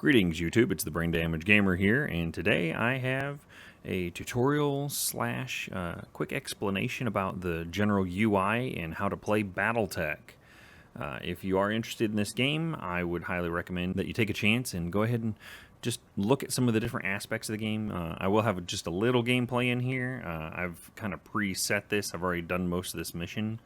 Greetings YouTube, it's the Brain Damage Gamer here, and today I have a tutorial slash quick explanation about the general UI and how to play Battletech. If you are interested in this game, I would highly recommend that you take a chance and go ahead and just look at some of the different aspects of the game. I will have just a little gameplay in here. I've kind of preset this. I've already done most of this mission.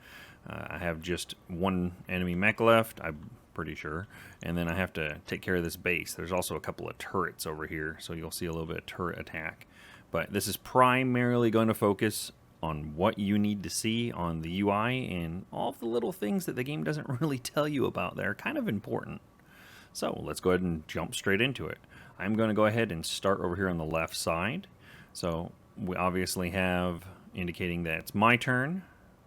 I have just one enemy mech left, I'm pretty sure, and then I have to take care of this base. There's also a couple of turrets over here, so you'll see a little bit of turret attack. But this is primarily going to focus on what you need to see on the UI and all of the little things that the game doesn't really tell you about that are kind of important. So let's go ahead and jump straight into it. I'm going to go ahead and start over here on the left side. So we obviously have indicating that it's my turn,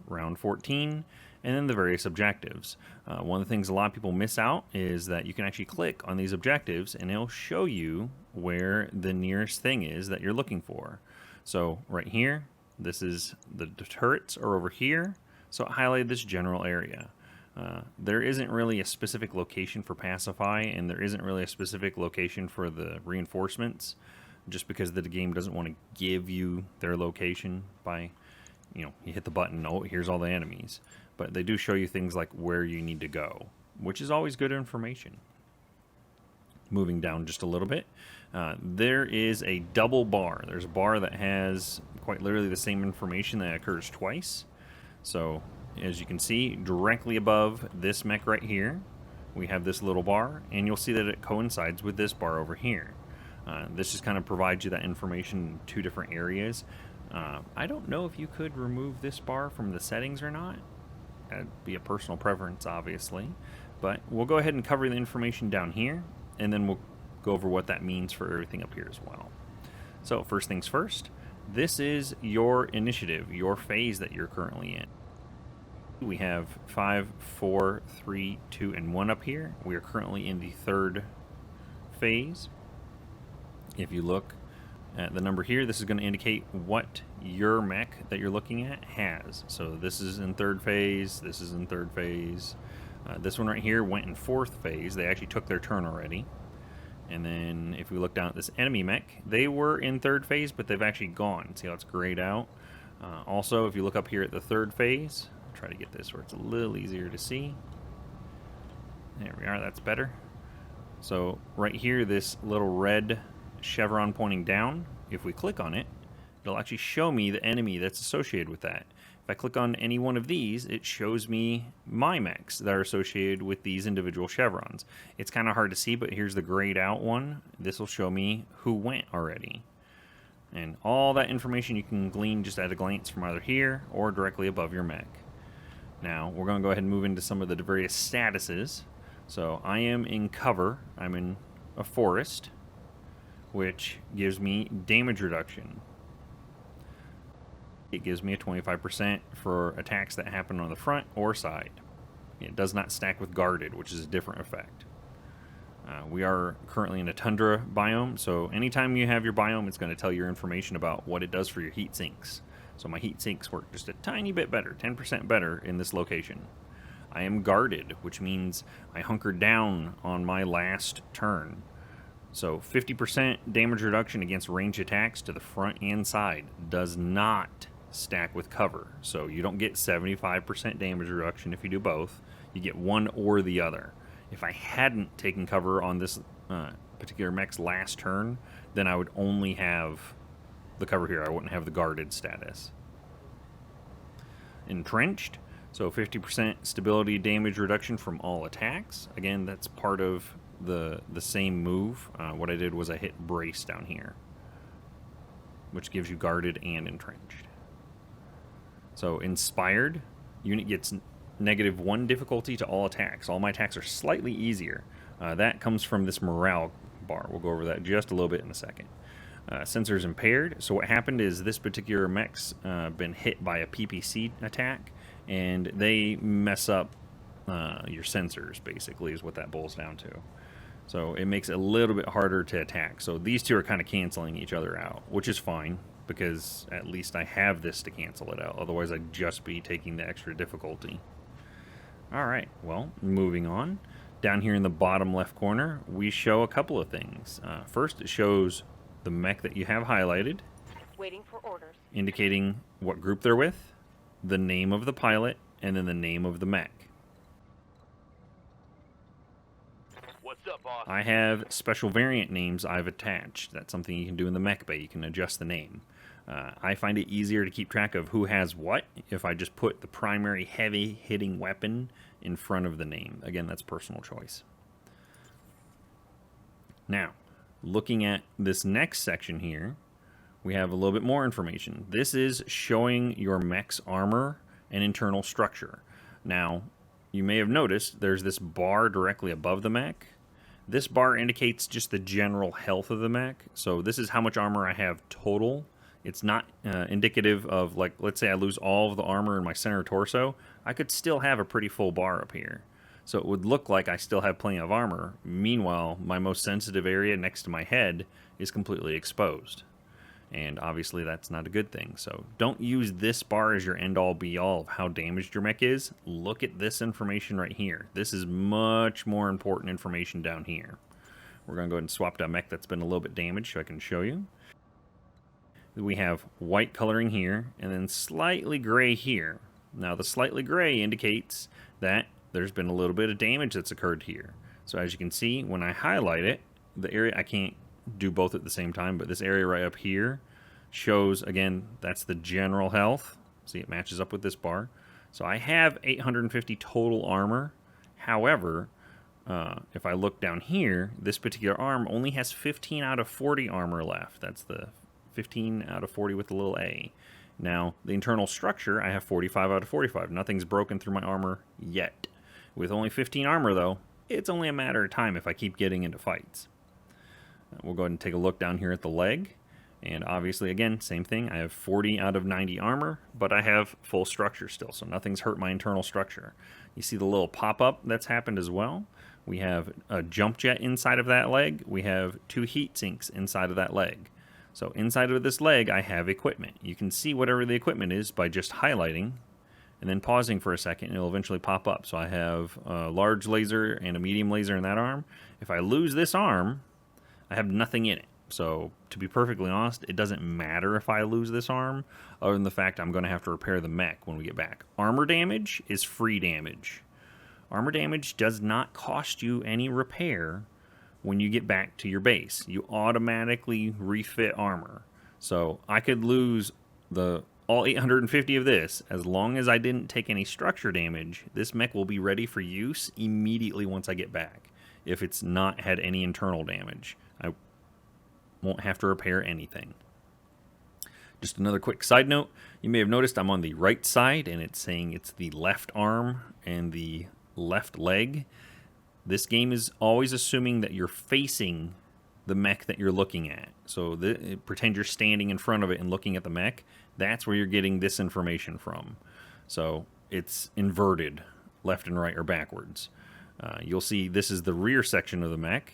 round 14, and then the various objectives. One of the things a lot of people miss out is that you can actually click on these objectives and it'll show you where the nearest thing is that you're looking for. So right here, this is the turrets are over here, so it highlighted this general area. There isn't really a specific location for pacify, and there isn't really a specific location for the reinforcements, just because the game doesn't want to give you their location by, you hit the button, oh, here's all the enemies. But they do show you things like where you need to go, which is always good information. Moving down just a little bit, there is a double bar. There's a bar that has quite literally the same information that occurs twice. So as you can see, directly above this mech right here, we have this little bar, and you'll see that it coincides with this bar over here. This just kind of provides you that information in two different areas. I don't know if you could remove this bar from the settings or not. That'd be a personal preference, obviously. But we'll go ahead and cover the information down here, and then we'll go over what that means for everything up here as well. So first things first, this is your initiative, your phase that you're currently in. We have 5, 4, 3, 2, and 1 up here. We are currently in the third phase. If you look at the number here, this is going to indicate what your mech that you're looking at has. So this is in third phase, this is in third phase. This one right here went in fourth phase. They actually took their turn already. And then if we look down at this enemy mech, they were in third phase, but they've actually gone. See how it's grayed out? Also, if you look up here at the third phase, I'll try to get this where it's a little easier to see. There we are, that's better. So right here, this little red chevron pointing down, if we click on it, it'll actually show me the enemy that's associated with that. If I click on any one of these, it shows me my mechs that are associated with these individual chevrons. It's kind of hard to see, but here's the grayed out one. This will show me who went already. And all that information you can glean just at a glance from either here or directly above your mech. Now, we're going to go ahead and move into some of the various statuses. So I am in cover. I'm in a forest, which gives me damage reduction. It gives me a 25% for attacks that happen on the front or side. It does not stack with guarded, which is a different effect. We are currently in a tundra biome, so anytime you have your biome, it's going to tell your information about what it does for your heat sinks. So my heat sinks work just a tiny bit better, 10% better in this location. I am guarded, which means I hunkered down on my last turn. So 50% damage reduction against ranged attacks to the front and side does not stack with cover. So you don't get 75% damage reduction if you do both. You get one or the other. If I hadn't taken cover on this particular mech's last turn, then I would only have the cover here. I wouldn't have the guarded status. Entrenched, so 50% stability damage reduction from all attacks. Again, that's part of the same move. What I did was I hit brace down here, which gives you guarded and entrenched. So inspired, unit gets -1 difficulty to all attacks. All my attacks are slightly easier. That comes from this morale bar. We'll go over that just a little bit in a second. Sensors impaired. So what happened is this particular mech's been hit by a PPC attack, and they mess up your sensors, basically, is what that boils down to. So it makes it a little bit harder to attack. So these two are kind of canceling each other out, which is fine, because at least I have this to cancel it out. Otherwise, I'd just be taking the extra difficulty. Alright, well, moving on. Down here in the bottom left corner, we show a couple of things. First, it shows the mech that you have highlighted, Waiting for orders. indicating what group they're with, the name of the pilot, and then the name of the mech. What's up, boss? I have special variant names I've attached. That's something you can do in the mech bay. You can adjust the name. I find it easier to keep track of who has what if I just put the primary heavy hitting weapon in front of the name. Again, that's personal choice. Now, looking at this next section here, we have a little bit more information. This is showing your mech's armor and internal structure. Now, you may have noticed there's this bar directly above the mech. This bar indicates just the general health of the mech. So this is how much armor I have total. It's not indicative of, like, let's say I lose all of the armor in my center torso. I could still have a pretty full bar up here. So it would look like I still have plenty of armor. Meanwhile, my most sensitive area next to my head is completely exposed. And obviously that's not a good thing. So don't use this bar as your end-all be-all of how damaged your mech is. Look at this information right here. This is much more important information down here. We're going to go ahead and swap to a mech that's been a little bit damaged so I can show you. We have white coloring here and then slightly gray here. Now the slightly gray indicates that there's been a little bit of damage that's occurred here. So as you can see, when I highlight it, the area, I can't do both at the same time, but this area right up here shows, again, that's the general health. See, it matches up with this bar. So I have 850 total armor. However, if I look down here, this particular arm only has 15 out of 40 armor left. That's the 15 out of 40 with the little A. Now, the internal structure, I have 45 out of 45. Nothing's broken through my armor yet. With only 15 armor, though, it's only a matter of time if I keep getting into fights. We'll go ahead and take a look down here at the leg. And obviously, again, same thing. I have 40 out of 90 armor, but I have full structure still, so nothing's hurt my internal structure. You see the little pop-up that's happened as well. We have a jump jet inside of that leg. We have 2 heat sinks inside of that leg. So inside of this leg, I have equipment. You can see whatever the equipment is by just highlighting and then pausing for a second, and it'll eventually pop up. So I have a large laser and a medium laser in that arm. If I lose this arm, I have nothing in it. So to be perfectly honest, it doesn't matter if I lose this arm, other than the fact I'm going to have to repair the mech when we get back. Armor damage is free damage. Armor damage does not cost you any repair when you get back to your base. You automatically refit armor. So I could lose all 850 of this. As long as I didn't take any structure damage, this mech will be ready for use immediately once I get back. If it's not had any internal damage, I won't have to repair anything. Just another quick side note, you may have noticed I'm on the right side and it's saying it's the left arm and the left leg. This game is always assuming that you're facing the mech that you're looking at. So pretend you're standing in front of it and looking at the mech. That's where you're getting this information from. So it's inverted, left and right or backwards. You'll see this is the rear section of the mech.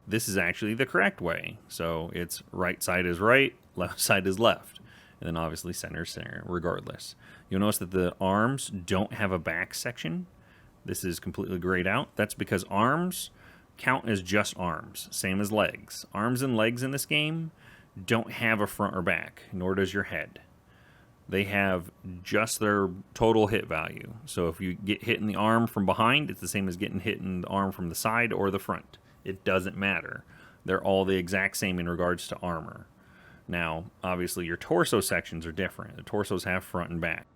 This is actually the correct way. So it's right side is right, left side is left. And then obviously center is center, regardless. You'll notice that the arms don't have a back section. This is completely grayed out. That's because arms count as just arms, same as legs. Arms and legs in this game don't have a front or back, nor does your head. They have just their total hit value. So if you get hit in the arm from behind, it's the same as getting hit in the arm from the side or the front. It doesn't matter. They're all the exact same in regards to armor. Now, obviously, your torso sections are different. The torsos have front and back.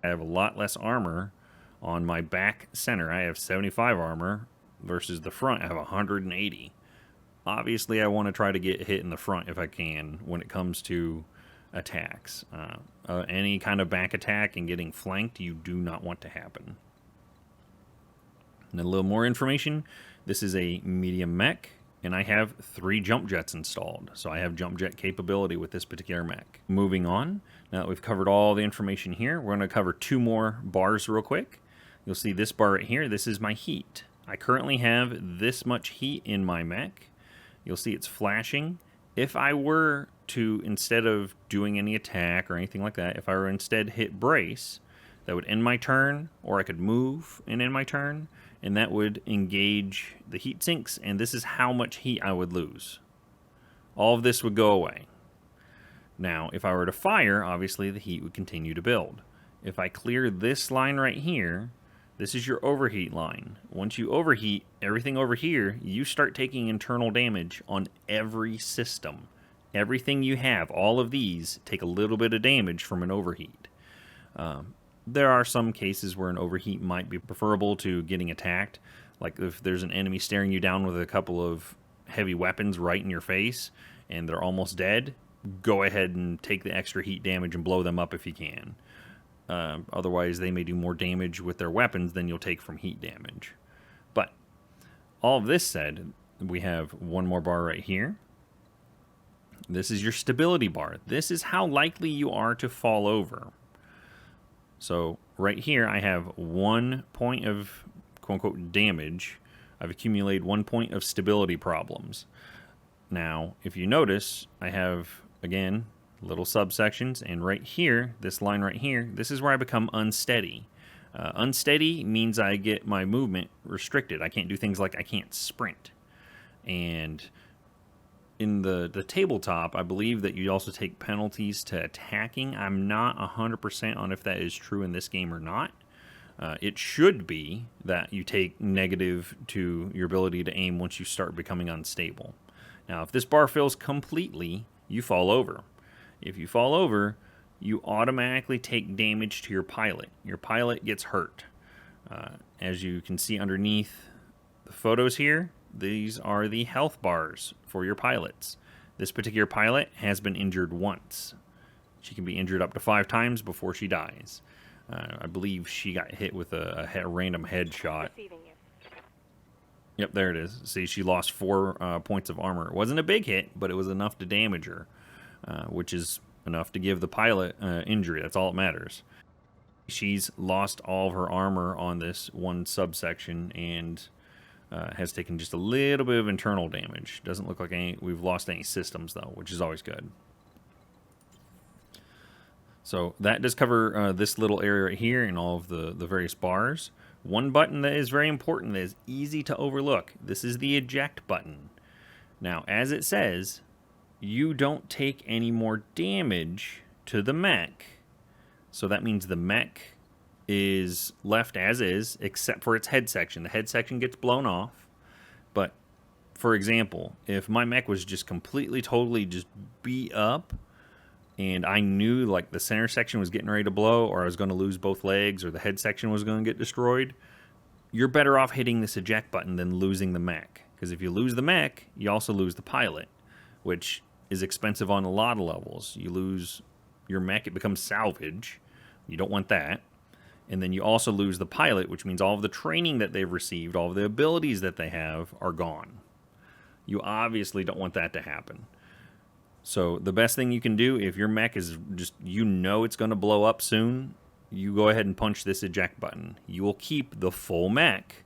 I have a lot less armor on my back center. I have 75 armor versus the front I have 180. Obviously, I want to try to get hit in the front if I can when it comes to attacks. Any kind of back attack and getting flanked, you do not want to happen. And a little more information. This is a medium mech, and I have 3 jump jets installed. So I have jump jet capability with this particular mech. Moving on, now that we've covered all the information here, we're going to cover 2 more bars real quick. You'll see this bar right here. This is my heat. I currently have this much heat in my mech. You'll see it's flashing. If I were to, instead of doing any attack or anything like that, if I were instead hit brace, that would end my turn, or I could move and end my turn, and that would engage the heat sinks, and this is how much heat I would lose. All of this would go away. Now, if I were to fire, obviously the heat would continue to build. If I clear this line right here, this is your overheat line. Once you overheat, everything over here, you start taking internal damage on every system. Everything you have, all of these, take a little bit of damage from an overheat. There are some cases where an overheat might be preferable to getting attacked. Like if there's an enemy staring you down with a couple of heavy weapons right in your face and they're almost dead, go ahead and take the extra heat damage and blow them up if you can. Otherwise, they may do more damage with their weapons than you'll take from heat damage. But all of this said, we have one more bar right here. This is your stability bar. This is how likely you are to fall over. So right here, I have 1 point of quote-unquote damage. I've accumulated 1 point of stability problems. Now, if you notice, I have, again, little subsections, and right here, this line right here, this is where I become unsteady. Unsteady means I get my movement restricted. I can't do things like I can't sprint. And in the tabletop, I believe that you also take penalties to attacking. I'm not 100% on if that is true in this game or not. It should be that you take negative to your ability to aim once you start becoming unstable. Now, if this bar fills completely, you fall over. If you fall over, you automatically take damage to your pilot. Your pilot gets hurt. As you can see underneath the photos here, these are the health bars for your pilots. This particular pilot has been injured once. She can be injured up to 5 times before she dies. I believe she got hit with a random headshot. Yep, there it is. See, she lost 4 points of armor. It wasn't a big hit, but it was enough to damage her, which is enough to give the pilot injury. That's all that matters. She's lost all of her armor on this one subsection and has taken just a little bit of internal damage. Doesn't look like we've lost any systems, though, which is always good. So that does cover this little area right here and all of the various bars. One button that is very important that is easy to overlook. This is the eject button. Now, as it says, you don't take any more damage to the mech. So that means the mech is left as is, except for its head section. The head section gets blown off. But, for example, if my mech was just completely, totally just beat up, and I knew like the center section was getting ready to blow, or I was going to lose both legs, or the head section was going to get destroyed, you're better off hitting this eject button than losing the mech. Because if you lose the mech, you also lose the pilot, which is expensive on a lot of levels. You lose your mech, it becomes salvage. You don't want that. And then you also lose the pilot, which means all of the training that they've received, all of the abilities that they have are gone. You obviously don't want that to happen. So the best thing you can do if your mech is just, you know it's going to blow up soon, you go ahead and punch this eject button. You will keep the full mech.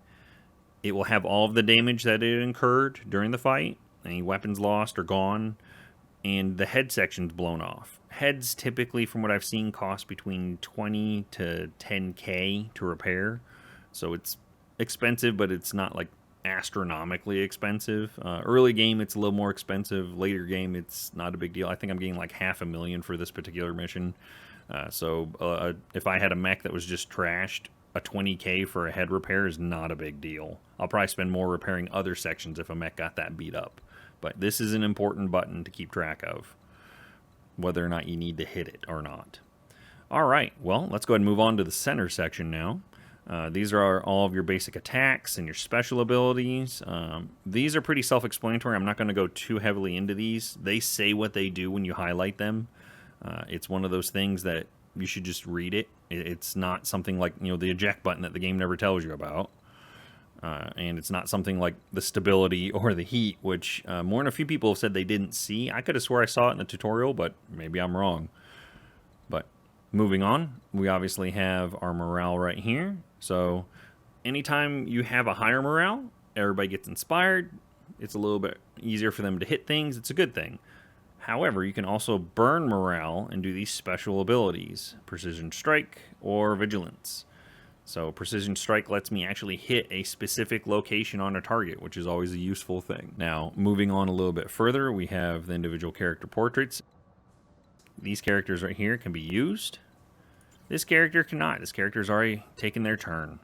It will have all of the damage that it incurred during the fight. Any weapons lost or gone. And the head section's blown off. Heads typically, from what I've seen, cost between 20 to 10K to repair. So it's expensive, but it's not like astronomically expensive. Early game, it's a little more expensive. Later game, it's not a big deal. I think I'm getting like $500,000 for this particular mission. So if I had a mech that was just trashed, a 20K for a head repair is not a big deal. I'll probably spend more repairing other sections if a mech got that beat up. But this is an important button to keep track of, whether or not you need to hit it or not. All right, well, let's go ahead and move on to the center section now. These are all of your basic attacks and your special abilities. These are pretty self-explanatory. I'm not going to go too heavily into these. They say what they do when you highlight them. It's one of those things that you should just read it. It's not something like, you know, the eject button that the game never tells you about. And it's not something like the stability or the heat, which more than a few people have said they didn't see. I could have swore I saw it in the tutorial, but maybe I'm wrong. But moving on, we obviously have our morale right here. So anytime you have a higher morale, everybody gets inspired. It's a little bit easier for them to hit things. It's a good thing. However, you can also burn morale and do these special abilities, Precision Strike or Vigilance. So Precision Strike lets me actually hit a specific location on a target, which is always a useful thing. Now, moving on a little bit further, we have the individual character portraits. These characters right here can be used. This character cannot. This character's already taken their turn.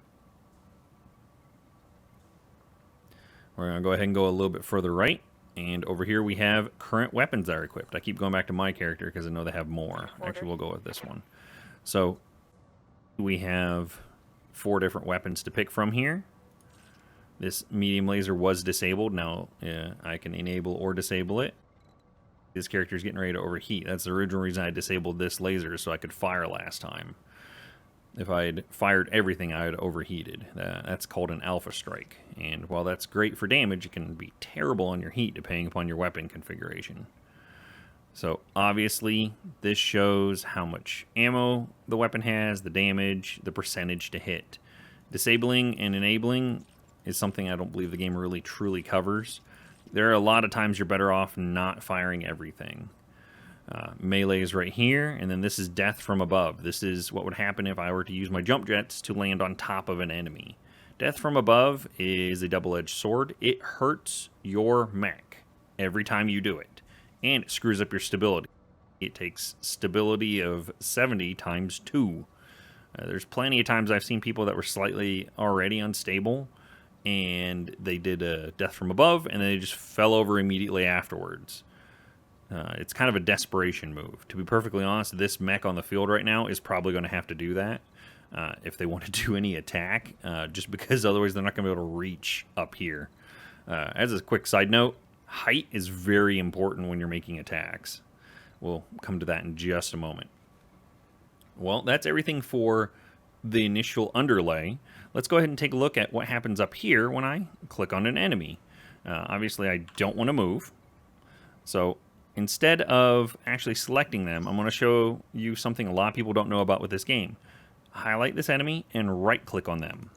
We're going to go ahead and go a little bit further right. And over here we have current weapons that are equipped. I keep going back to my character because I know they have more. Actually, we'll go with this one. So we have 4 different weapons to pick from here. This medium laser was disabled. Now I can enable or disable it. This character is getting ready to overheat. That's the original reason I disabled this laser, so I could fire last time. If I had fired everything, I had overheated. That's called an alpha strike. And while that's great for damage, it can be terrible on your heat depending upon your weapon configuration. So obviously, this shows how much ammo the weapon has, the damage, the percentage to hit. Disabling and enabling is something I don't believe the game really truly covers. There are a lot of times you're better off not firing everything. Melee is right here, and then this is death from above. This is what would happen if I were to use my jump jets to land on top of an enemy. Death from above is a double-edged sword. It hurts your mech every time you do it, and it screws up your stability. It takes stability of 70 times 2. There's plenty of times I've seen people that were slightly already unstable, and they did a death from above, and then they just fell over immediately afterwards. It's kind of a desperation move. To be perfectly honest, this mech on the field right now is probably going to have to do that if they want to do any attack, just because otherwise they're not going to be able to reach up here. As a quick side note, height is very important when you're making attacks. We'll come to that in just a moment. Well, that's everything for the initial underlay. Let's go ahead and take a look at what happens up here when I click on an enemy. Obviously, I don't want to move. So instead of actually selecting them, I'm going to show you something a lot of people don't know about with this game. Highlight this enemy and right-click on them.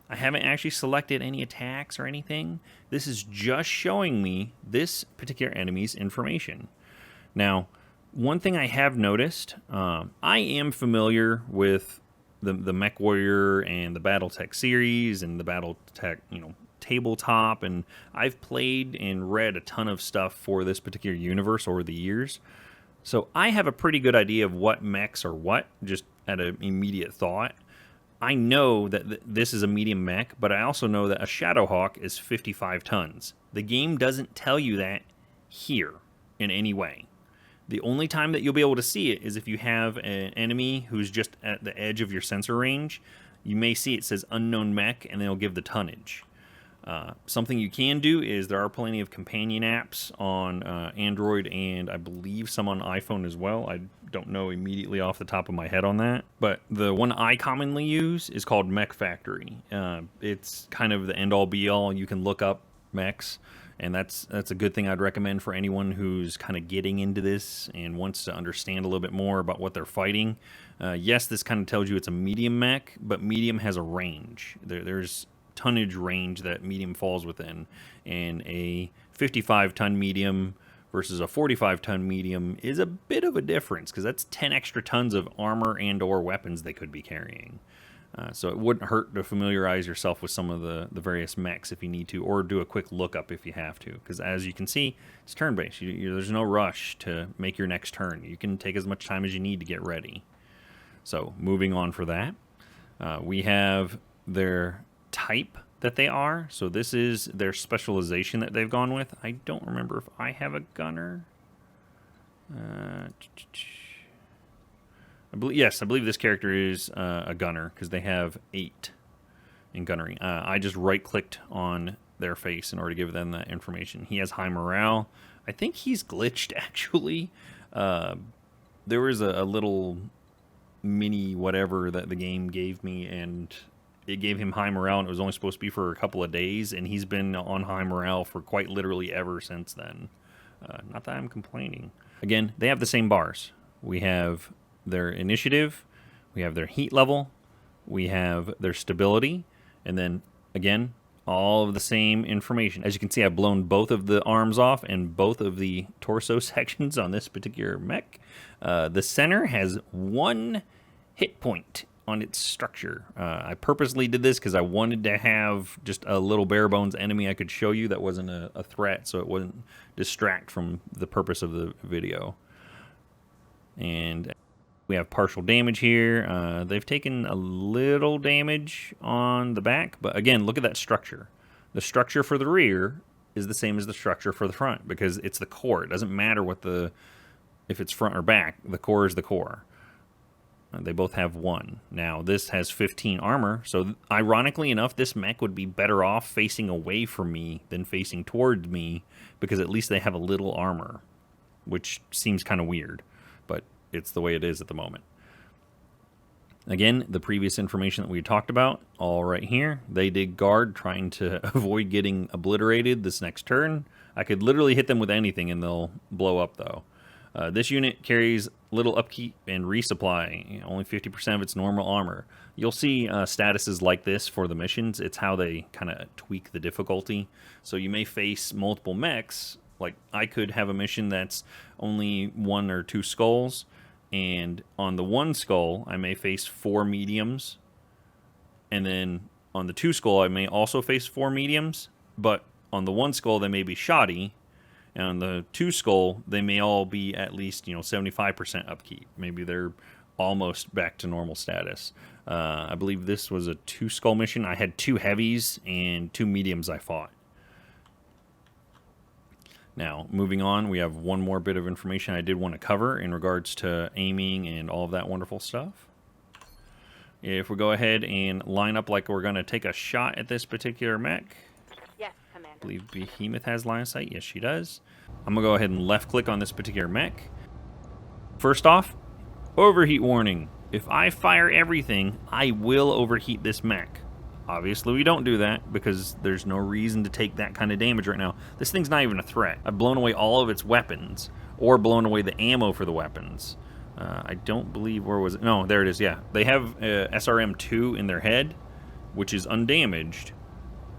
I haven't actually selected any attacks or anything. This is just showing me this particular enemy's information. Now, one thing I have noticed, I am familiar with the Mech Warrior and the Battletech series and the Battletech, tabletop, and I've played and read a ton of stuff for this particular universe over the years. So I have a pretty good idea of what mechs are what, just at an immediate thought. I know that this is a medium mech, but I also know that a Shadowhawk is 55 tons. The game doesn't tell you that here in any way. The only time that you'll be able to see it is if you have an enemy who's just at the edge of your sensor range. You may see it says unknown mech, and then it'll give the tonnage. Something you can do is there are plenty of companion apps on Android and I believe some on iPhone as well. I don't know immediately off the top of my head on that. But the one I commonly use is called Mech Factory. It's kind of the end-all be-all. You can look up mechs, and that's a good thing I'd recommend for anyone who's kind of getting into this and wants to understand a little bit more about what they're fighting. Yes, this kind of tells you it's a medium mech, but medium has a range. There's tonnage range that medium falls within, and a 55-ton medium versus a 45-ton medium is a bit of a difference because that's 10 extra tons of armor and or weapons they could be carrying. So it wouldn't hurt to familiarize yourself with some of the various mechs if you need to, or do a quick lookup if you have to, because as you can see, it's turn-based. There's no rush to make your next turn. You can take as much time as you need to get ready. So moving on for that, we have their type that they are. So this is their specialization that they've gone with. I don't remember if I have a gunner. I believe this character is a gunner because they have 8 in gunnery. I just right-clicked on their face in order to give them that information. He has high morale. I think he's glitched, actually. There was a little mini whatever that the game gave me, and it gave him high morale, and it was only supposed to be for a couple of days, and he's been on high morale for quite literally ever since then. Not that I'm complaining. Again, they have the same bars. We have their initiative, we have their heat level, we have their stability, and then, again, all of the same information. As you can see, I've blown both of the arms off and both of the torso sections on this particular mech. The center has 1 hit point on its structure. I purposely did this because I wanted to have just a little bare bones enemy I could show you that wasn't a threat, so it wouldn't distract from the purpose of the video. And we have partial damage here. They've taken a little damage on the back, but again, look at that structure. The structure for the rear is the same as the structure for the front because it's the core. It doesn't matter if it's front or back. The core is the core. They both have 1. Now, this has 15 armor, so ironically enough, this mech would be better off facing away from me than facing towards me because at least they have a little armor, which seems kind of weird, but it's the way it is at the moment. Again, the previous information that we talked about, all right here. They did guard, trying to avoid getting obliterated this next turn. I could literally hit them with anything and they'll blow up, though. This unit carries little upkeep and resupply, only 50% of its normal armor. You'll see statuses like this for the missions. It's how they kind of tweak the difficulty. So you may face multiple mechs. Like, I could have a mission that's only 1 or 2 skulls, and on the 1 skull, I may face 4 mediums, and then on the 2 skull, I may also face 4 mediums, but on the 1 skull, they may be shoddy, and on the 2 skull, they may all be at least, 75% upkeep. Maybe they're almost back to normal status. I believe this was a 2 skull mission. I had 2 heavies and 2 mediums I fought. Now, moving on, we have one more bit of information I did want to cover in regards to aiming and all of that wonderful stuff. If we go ahead and line up like we're going to take a shot at this particular mech. Yes, Commander. I believe Behemoth has line of sight. Yes, she does. I'm going to go ahead and left click on this particular mech. First off, overheat warning. If I fire everything, I will overheat this mech. Obviously, we don't do that because there's no reason to take that kind of damage right now. This thing's not even a threat. I've blown away all of its weapons or blown away the ammo for the weapons. I don't believe, where was it? No, there it is, yeah. They have SRM-2 in their head, which is undamaged,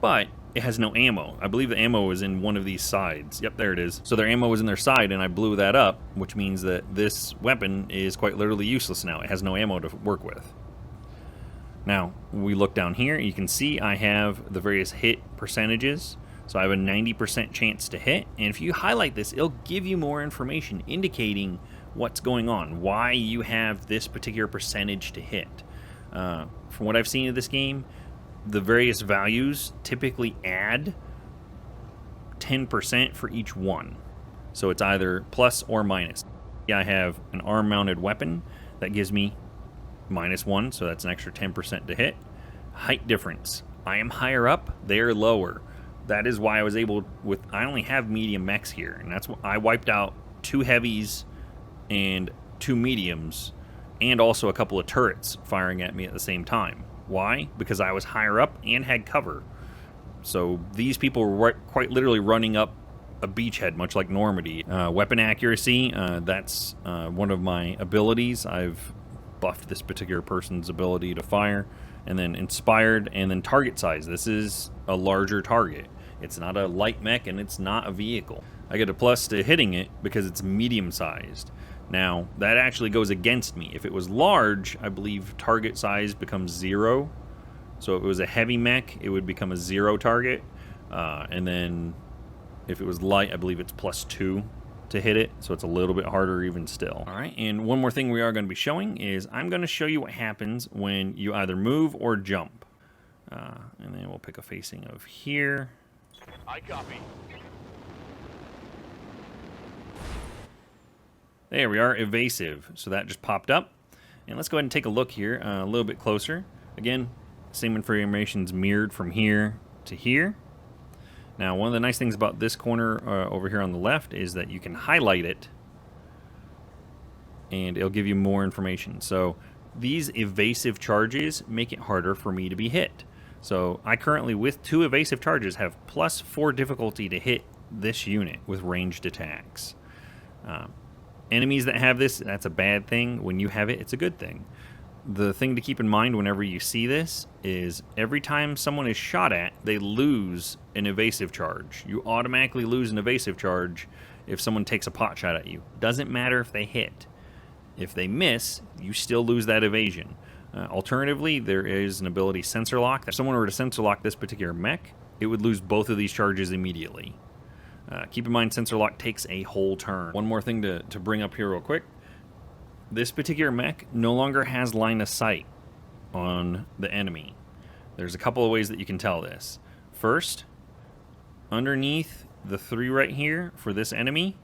but it has no ammo. I believe the ammo is in one of these sides. Yep, there it is. So their ammo was in their side, and I blew that up, which means that this weapon is quite literally useless now. It has no ammo to work with. Now, we look down here, you can see I have the various hit percentages. So I have a 90% chance to hit, and if you highlight this, it'll give you more information indicating what's going on, why you have this particular percentage to hit. From what I've seen of this game, the various values typically add 10% for each one. So it's either plus or minus. I have an arm-mounted weapon that gives me -1, so that's an extra 10% to hit. Height difference. I am higher up, they are lower. That is why I was able I only have medium mechs here, and that's why I wiped out 2 heavies and 2 mediums, and also a couple of turrets firing at me at the same time. Why? Because I was higher up and had cover. So these people were quite literally running up a beachhead, much like Normandy. Weapon accuracy, that's one of my abilities. I've buffed this particular person's ability to fire. And then inspired, and then target size. This is a larger target. It's not a light mech, and it's not a vehicle. I get a plus to hitting it because it's medium-sized. Now, that actually goes against me. If it was large, I believe target size becomes 0. So if it was a heavy mech, it would become a 0 target. And then if it was light, I believe it's +2 to hit it, so it's a little bit harder even still. All right, and one more thing we are going to be showing is I'm going to show you what happens when you either move or jump. And then we'll pick a facing of here. I copy. There we are, evasive. So that just popped up. And let's go ahead and take a look here a little bit closer. Again, same information's mirrored from here to here. Now, one of the nice things about this corner over here on the left is that you can highlight it and it'll give you more information. So these evasive charges make it harder for me to be hit. So I currently, with 2 evasive charges, have +4 difficulty to hit this unit with ranged attacks. Enemies that have this, that's a bad thing. When you have it, it's a good thing. The thing to keep in mind whenever you see this is every time someone is shot at, they lose an evasive charge. You automatically lose an evasive charge if someone takes a pot shot at you. Doesn't matter if they hit. If they miss, you still lose that evasion. Alternatively, there is an ability Sensor Lock. If someone were to Sensor Lock this particular mech, it would lose both of these charges immediately. Keep in mind, Sensor Lock takes a whole turn. One more thing to bring up here real quick. This particular mech no longer has line of sight on the enemy. There's a couple of ways that you can tell this. First, underneath the 3 right here for this enemy,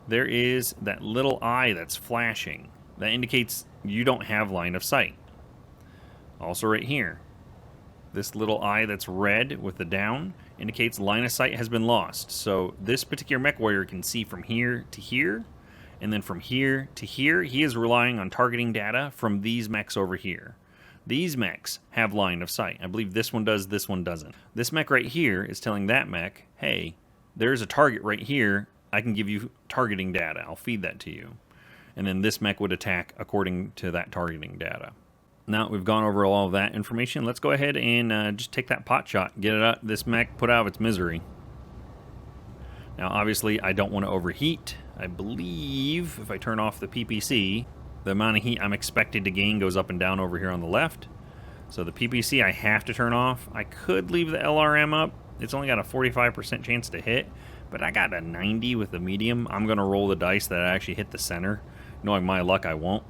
there is that little eye that's flashing. That indicates you don't have line of sight. Also right here, this little eye that's red with the down indicates line of sight has been lost. So this particular mech warrior can see from here to here, and then from here to here. He is relying on targeting data from these mechs over here. These mechs have line of sight. I believe this one does, this one doesn't. This mech right here is telling that mech, hey, there's a target right here. I can give you targeting data. I'll feed that to you. And then this mech would attack according to that targeting data. Now that we've gone over all of that information, let's go ahead and just take that pot shot, get it out, this mech put out of its misery. Now obviously I don't want to overheat. I believe if I turn off the PPC, the amount of heat I'm expected to gain goes up and down over here on the left. So the PPC I have to turn off. I could leave the LRM up. It's only got a 45% chance to hit, but I got a 90 with the medium. I'm going to roll the dice that I actually hit the center. Knowing my luck, I won't.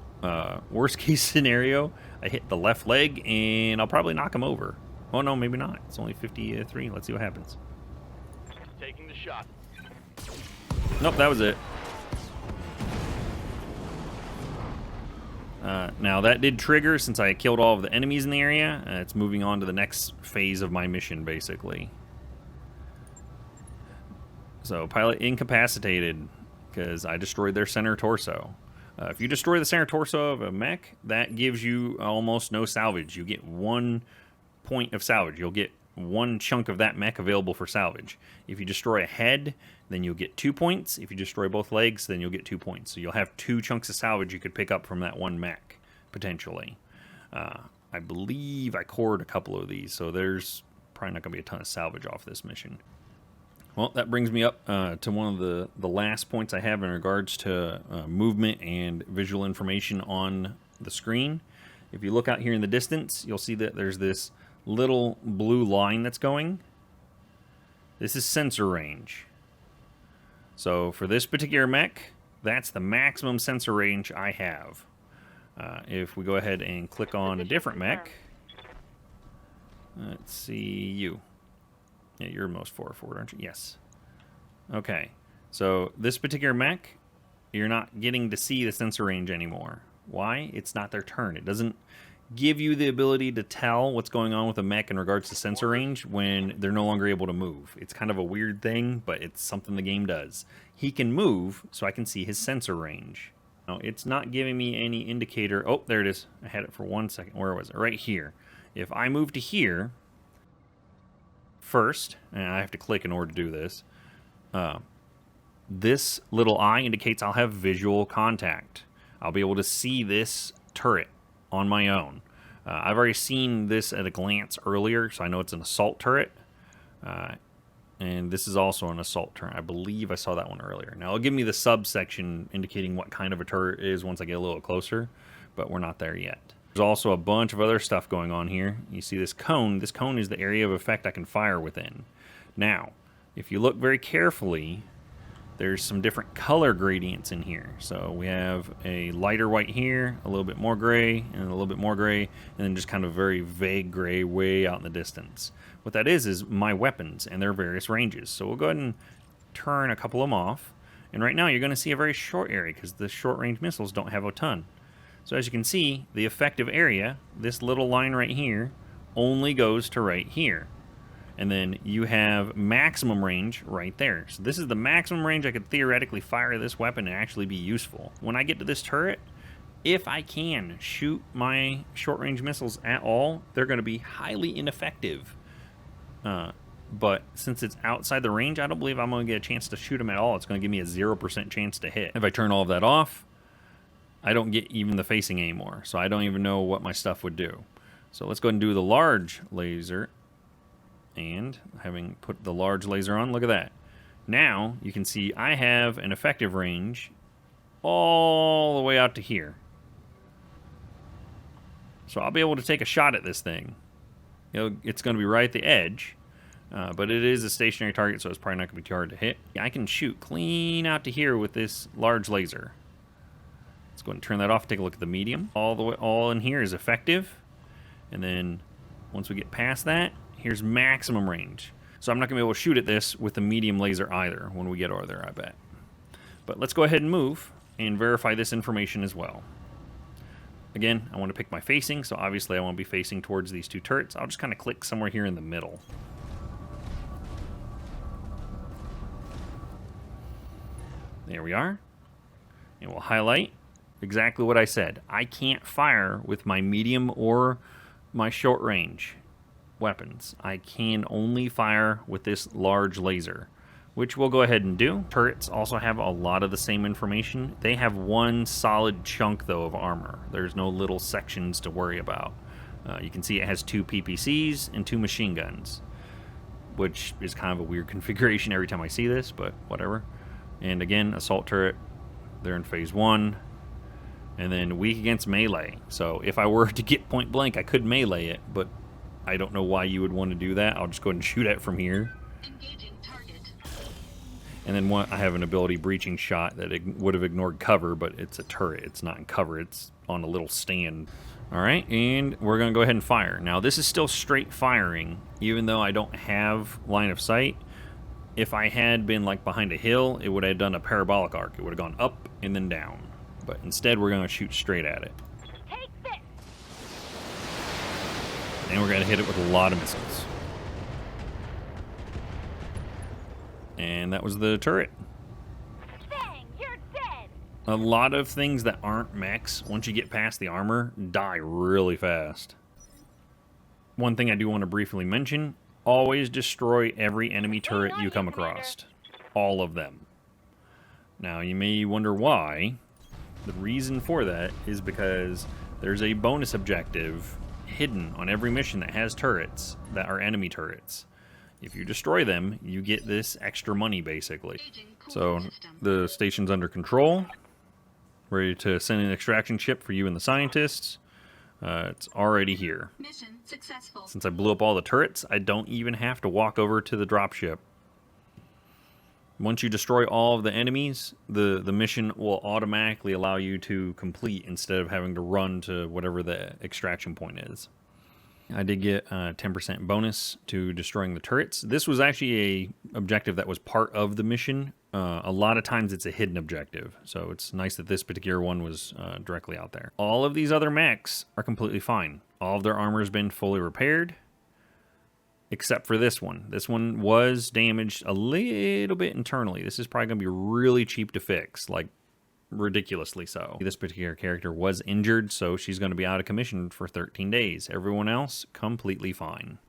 Worst case scenario, I hit the left leg and I'll probably knock him over. Oh no, maybe not. It's only 53. Let's see what happens. Taking the shot. Nope, that was it. Now that did trigger since I killed all of the enemies in the area. It's moving on to the next phase of my mission, basically. So pilot incapacitated because I destroyed their center torso. If you destroy the center torso of a mech, that gives you almost no salvage. You get 1 point of salvage. You'll get 1 chunk of that mech available for salvage. If you destroy a head, then you'll get 2 points. If you destroy both legs, then you'll get 2 points. So you'll have 2 chunks of salvage you could pick up from that one mech, potentially. I believe I cored a couple of these, so there's probably not going to be a ton of salvage off this mission. Well, that brings me up to one of the last points I have in regards to movement and visual information on the screen. If you look out here in the distance, you'll see that there's this little blue line that's going. This is sensor range. So for this particular mech, that's the maximum sensor range I have. If we go ahead and click on a different mech, let's see you. Yeah, you're most forward, aren't you? Yes. Okay. So this particular mech, you're not getting to see the sensor range anymore. Why? It's not their turn. It doesn't give you the ability to tell what's going on with a mech in regards to sensor range when they're no longer able to move. It's kind of a weird thing, but it's something the game does. He can move, so I can see his sensor range. Now, it's not giving me any indicator. Oh, there it is. I had it for 1 second. Where was it? Right here. If I move to here first, and I have to click in order to do this, this little eye indicates I'll have visual contact. I'll be able to see this turret on my own. I've already seen this at a glance earlier, so I know it's an assault turret. And this is also an assault turret. I believe I saw that one earlier. Now, it'll give me the subsection indicating what kind of a turret it is once I get a little closer, but we're not there yet. There's also a bunch of other stuff going on here. You see this cone. This cone is the area of effect I can fire within. Now, if you look very carefully, there's some different color gradients in here. So we have a lighter white here, a little bit more gray, and a little bit more gray, and then just kind of very vague gray way out in the distance. What that is my weapons and their various ranges. So we'll go ahead and turn a couple of them off. And right now you're going to see a very short area because the short-range missiles don't have a ton. So as you can see, the effective area, this little line right here, only goes to right here. And then you have maximum range right there. So this is the maximum range I could theoretically fire this weapon and actually be useful. When I get to this turret, if I can shoot my short-range missiles at all, they're going to be highly ineffective. But since it's outside the range, I don't believe I'm going to get a chance to shoot them at all. It's going to give me a 0% chance to hit. If I turn all of that off, I don't get even the facing anymore. So I don't even know what my stuff would do. So let's go ahead and do the large laser. And having put the large laser on, look at that. Now you can see I have an effective range all the way out to here. So I'll be able to take a shot at this thing. It's going to be right at the edge, but it is a stationary target, so it's probably not going to be too hard to hit. I can shoot clean out to here with this large laser. Let's go ahead and turn that off. Take a look at the medium. All in here is effective, and then once we get past that, here's maximum range. So I'm not going to be able to shoot at this with the medium laser either when we get over there, I bet. But let's go ahead and move and verify this information as well. Again, I want to pick my facing, so obviously I want to be facing towards these two turrets. I'll just kind of click somewhere here in the middle. There we are. And we'll highlight exactly what I said. I can't fire with my medium or my short range weapons. I can only fire with this large laser, which we'll go ahead and do. Turrets also have a lot of the same information. They have one solid chunk, though, of armor. There's no little sections to worry about. You can see it has 2 PPCs and 2 machine guns, which is kind of a weird configuration every time I see this, but whatever. And again, assault turret, they're in phase 1. And then weak against melee. So if I were to get point blank, I could melee it, but I don't know why you would want to do that. I'll just go ahead and shoot at it from here. And then I have an ability breaching shot that would have ignored cover, but it's a turret. It's not in cover. It's on a little stand. All right, and we're going to go ahead and fire. Now, this is still straight firing, even though I don't have line of sight. If I had been like behind a hill, it would have done a parabolic arc. It would have gone up and then down. But instead, we're going to shoot straight at it. Take this. And we're going to hit it with a lot of missiles. And that was the turret. Bang, you're dead. A lot of things that aren't mechs, once you get past the armor, die really fast. One thing I do want to briefly mention, always destroy every enemy turret you come across. All of them. Now, you may wonder why. The reason for that is because there's a bonus objective hidden on every mission that has turrets that are enemy turrets. If you destroy them, you get this extra money, basically. So, the station's under control. Ready to send an extraction ship for you and the scientists. It's already here. Mission successful. Since I blew up all the turrets, I don't even have to walk over to the dropship. Once you destroy all of the enemies, the mission will automatically allow you to complete instead of having to run to whatever the extraction point is. I did get a 10% bonus to destroying the turrets. This was actually a objective that was part of the mission. A lot of times it's a hidden objective, so it's nice that this particular one was directly out there. All of these other mechs are completely fine. All of their armor has been fully repaired, except for this one. This one was damaged a little bit internally. This is probably going to be really cheap to fix, like ridiculously so. This particular character was injured, so she's going to be out of commission for 13 days. Everyone else, completely fine.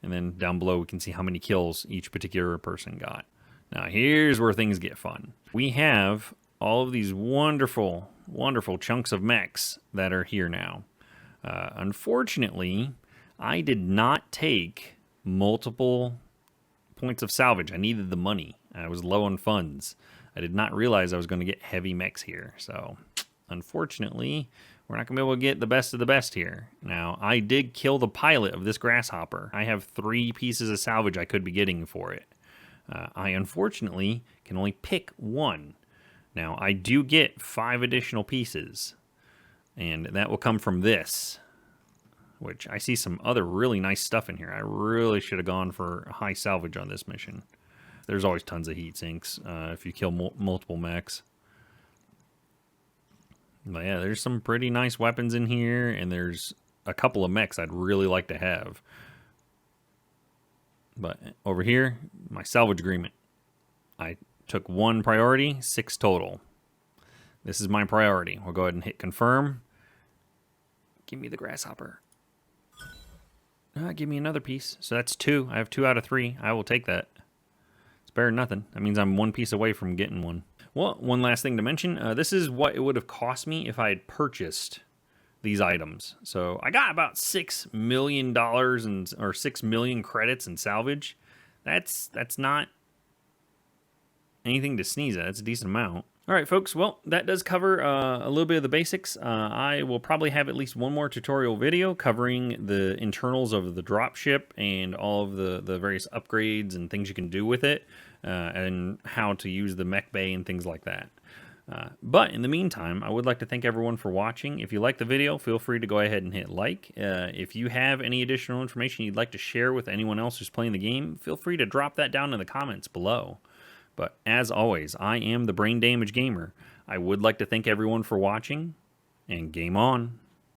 And then down below, we can see how many kills each particular person got. Now, here's where things get fun. We have all of these wonderful, wonderful chunks of mechs that are here now. Unfortunately, I did not take multiple points of salvage. I needed the money. I was low on funds. I did not realize I was going to get heavy mechs here. So, unfortunately, we're not going to be able to get the best of the best here. Now, I did kill the pilot of this grasshopper. I have 3 pieces of salvage I could be getting for it. I, unfortunately, can only pick 1. Now, I do get 5 additional pieces. And that will come from this, which I see some other really nice stuff in here. I really should have gone for high salvage on this mission. There's always tons of heat sinks if you kill multiple mechs. But yeah, there's some pretty nice weapons in here, and there's a couple of mechs I'd really like to have. But over here, my salvage agreement. I took 1 priority, 6 total. This is my priority. We'll go ahead and hit confirm. Give me the grasshopper. Give me another piece. So that's 2. I have 2 out of 3. I will take that. It's better than nothing. That means I'm 1 piece away from getting 1. Well, one last thing to mention. This is what it would have cost me if I had purchased these items. So I got about $6 million or 6 million credits in salvage. That's not anything to sneeze at. That's a decent amount. All right, folks. Well, that does cover a little bit of the basics. I will probably have at least one more tutorial video covering the internals of the dropship and all of the various upgrades and things you can do with it, and how to use the mech bay and things like that. But in the meantime, I would like to thank everyone for watching. If you like the video, feel free to go ahead and hit like. If you have any additional information you'd like to share with anyone else who's playing the game, feel free to drop that down in the comments below. But as always, I am the Brain Damage Gamer. I would like to thank everyone for watching, and game on.